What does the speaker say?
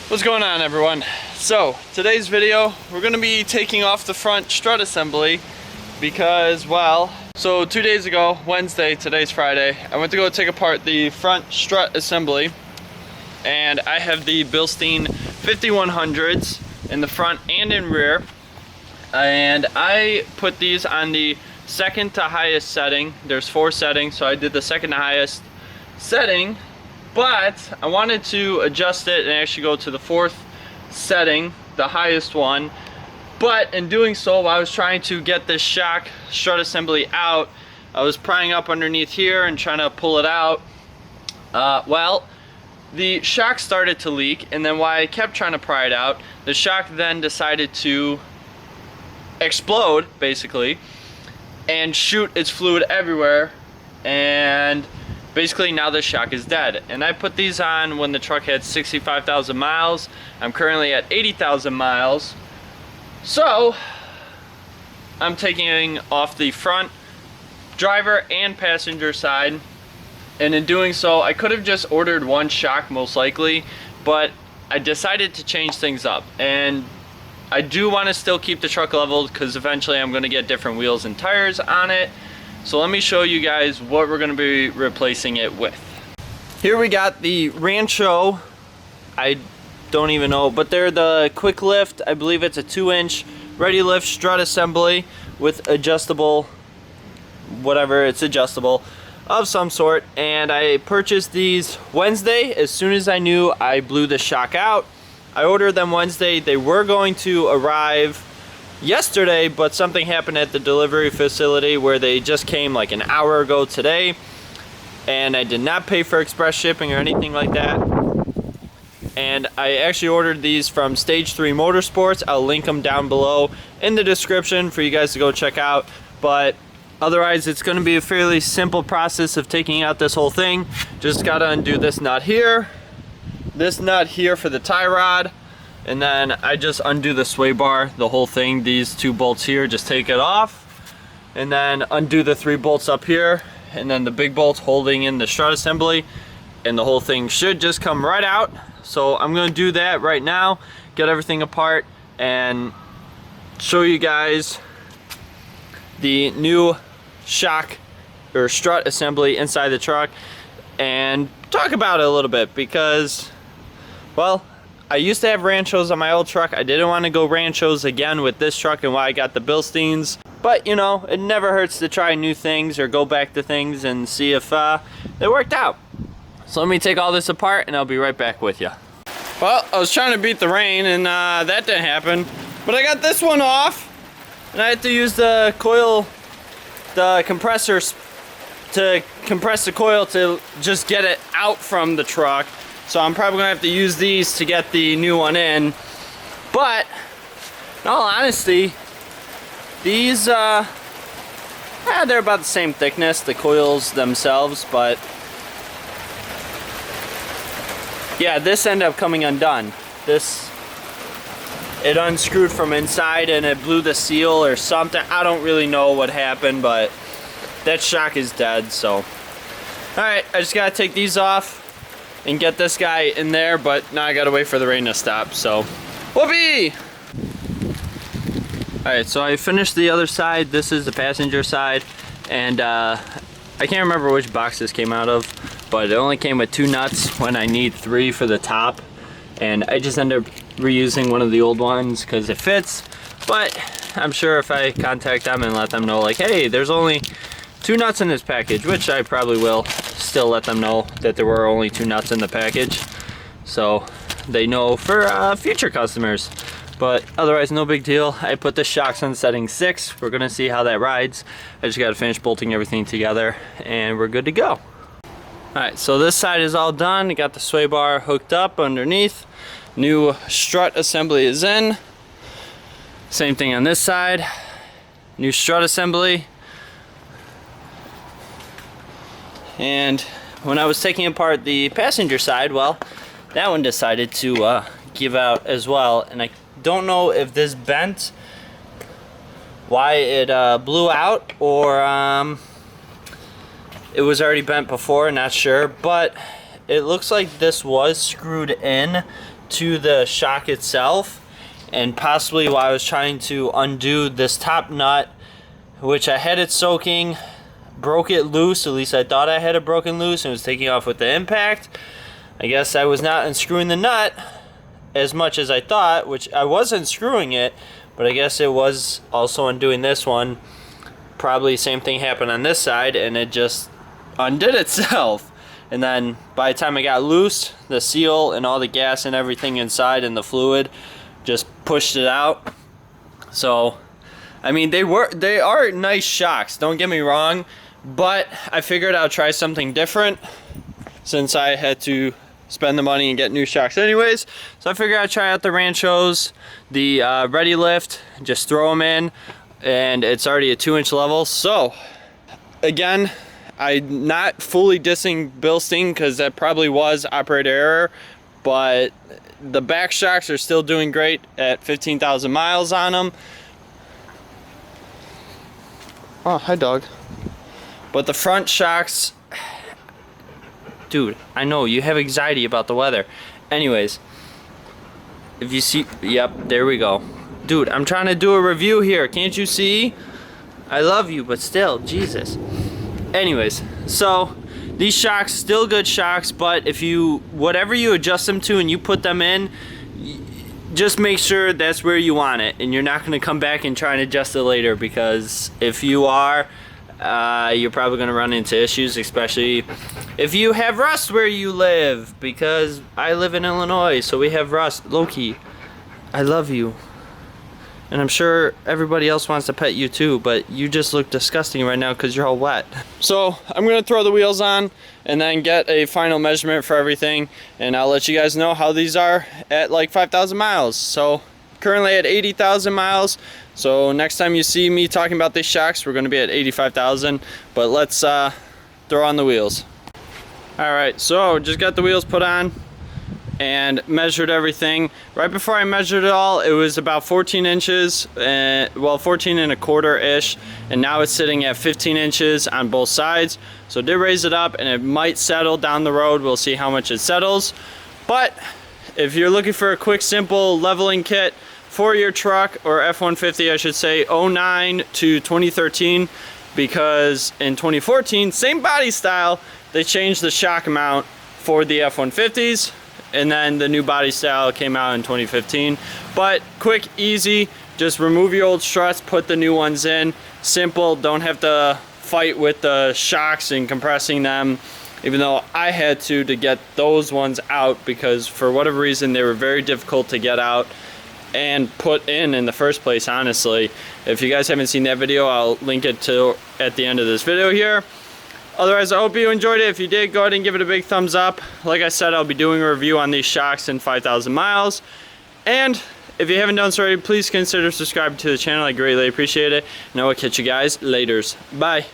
What's going on, everyone? So today's video, we're going to be taking off the front strut assembly because, well, so 2 days ago, Wednesday, today's Friday, I went to go take apart the front strut assembly, and I have the Bilstein 5100s in the front and in rear, and I put these on the second to highest setting. There's 4 settings, so I did the second to highest setting. But I wanted to adjust it and actually go to the 4th setting, the highest one. But in doing so, while I was trying to get this shock strut assembly out, I was prying up underneath here and trying to pull it out. Well, the shock started to leak, and then while I kept trying to pry it out, the shock then decided to explode, basically, and shoot its fluid everywhere. And basically now the shock is dead. And I put these on when the truck had 65,000 miles. I'm currently at 80,000 miles. So I'm taking off the front driver and passenger side. And in doing so, I could have just ordered one shock most likely, but I decided to change things up. And I do want to still keep the truck leveled because eventually I'm going to get different wheels and tires on it. So let me show you guys what we're going to be replacing it with. Here we got the Rancho, I don't even know, but they're the QuickLIFT, I believe it's a 2-inch ready lift strut assembly with adjustable, whatever, it's adjustable of some sort. And I purchased these Wednesday. As soon as I knew I blew the shock out, I ordered them Wednesday. They were going to arrive yesterday, but something happened at the delivery facility where they just came like an hour ago today, and I did not pay for express shipping or anything like that. And I actually ordered these from Stage 3 Motorsports. I'll link them down below in the description for you guys to go check out. But otherwise, it's going to be a fairly simple process of taking out this whole thing. Just got to undo this nut here, this nut here for the tie rod, and then I just undo the sway bar, the whole thing. These 2 bolts here, just take it off, and then undo the 3 bolts up here, and then the big bolts holding in the strut assembly, and the whole thing should just come right out. So I'm gonna do that right now, get everything apart, and show you guys the new shock or strut assembly inside the truck, and talk about it a little bit because, well, I used to have Ranchos on my old truck. I didn't want to go Ranchos again with this truck and why I got the Bilsteins. But, you know, it never hurts to try new things or go back to things and see if they worked out. So let me take all this apart and I'll be right back with you. Well, I was trying to beat the rain and that didn't happen. But I got this one off, and I had to use the coil, the compressors to compress the coil to just get it out from the truck. So I'm probably gonna have to use these to get the new one in. But in all honesty, these they're about the same thickness, the coils themselves, but yeah, this ended up coming undone. It unscrewed from inside and it blew the seal or something. I don't really know what happened, but that shock is dead. So alright, I just gotta take these off and get this guy in there, but now I gotta wait for the rain to stop, so whoopee! Alright, so I finished the other side. This is the passenger side, and I can't remember which box this came out of, but it only came with 2 nuts when I need 3 for the top, and I just ended up reusing one of the old ones because it fits. But I'm sure if I contact them and let them know, like, hey, there's only 2 nuts in this package, which I probably will still let them know that there were only 2 nuts in the package, so they know for future customers. But otherwise, no big deal. I put the shocks on setting 6. We're gonna see how that rides. I just gotta finish bolting everything together and we're good to go. Alright, so this side is all done. Got the sway bar hooked up underneath. New strut assembly is in. Same thing on this side. New strut assembly. And when I was taking apart the passenger side, well, that one decided to give out as well. And I don't know if this bent, why it blew out, or it was already bent before, not sure. But it looks like this was screwed in to the shock itself, and possibly while I was trying to undo this top nut, which I had it soaking, broke it loose. At least I thought I had it broken loose and was taking off with the impact. I guess I was not unscrewing the nut as much as I thought, which I was unscrewing it, but I guess it was also undoing this one. Probably same thing happened on this side, and it just undid itself. And then by the time I got loose, the seal and all the gas and everything inside and the fluid just pushed it out. So I mean, they are nice shocks, don't get me wrong, but I figured I'll try something different since I had to spend the money and get new shocks anyways. So I figured I'd try out the Ranchos, the Ready Lift, just throw them in, and it's already a 2-inch level. So again, I'm not fully dissing Bilstein because that probably was operator error, but the back shocks are still doing great at 15,000 miles on them. Oh, hi dog. But the front shocks, dude, I know you have anxiety about the weather. Anyways, if you see, yep, there we go. Dude, I'm trying to do a review here. Can't you see? I love you, but still, Jesus. Anyways, so these shocks, still good shocks, but if you, whatever you adjust them to and you put them in, just make sure that's where you want it, and you're not going to come back and try and adjust it later, because if you are, you're probably going to run into issues, especially if you have rust where you live, because I live in Illinois, so we have rust. Loki, I love you, and I'm sure everybody else wants to pet you too, but you just look disgusting right now because you're all wet. So I'm going to throw the wheels on and then get a final measurement for everything, and I'll let you guys know how these are at like 5,000 miles. So currently at 80,000 miles, so next time you see me talking about these shocks, we're going to be at 85,000. But let's throw on the wheels. Alright, so just got the wheels put on and measured everything. Right before I measured it all, it was about 14 inches, well, 14 and a quarter ish, and now it's sitting at 15 inches on both sides. So I did raise it up, and it might settle down the road. We'll see how much it settles. But if you're looking for a quick, simple leveling kit for your truck, or F-150 I should say, 09 to 2013, because in 2014, same body style, they changed the shock amount for the F-150s, and then the new body style came out in 2015. But quick, easy, just remove your old struts, put the new ones in. Simple, don't have to fight with the shocks and compressing them, even though I had to get those ones out, because for whatever reason they were very difficult to get out and put in the first place, honestly. If you guys haven't seen that video, I'll link it to at the end of this video here. Otherwise, I hope you enjoyed it. If you did, go ahead and give it a big thumbs up. Like I said, I'll be doing a review on these shocks in 5,000 miles. And if you haven't done so already, please consider subscribing to the channel. I greatly appreciate it. And I will catch you guys later. Bye.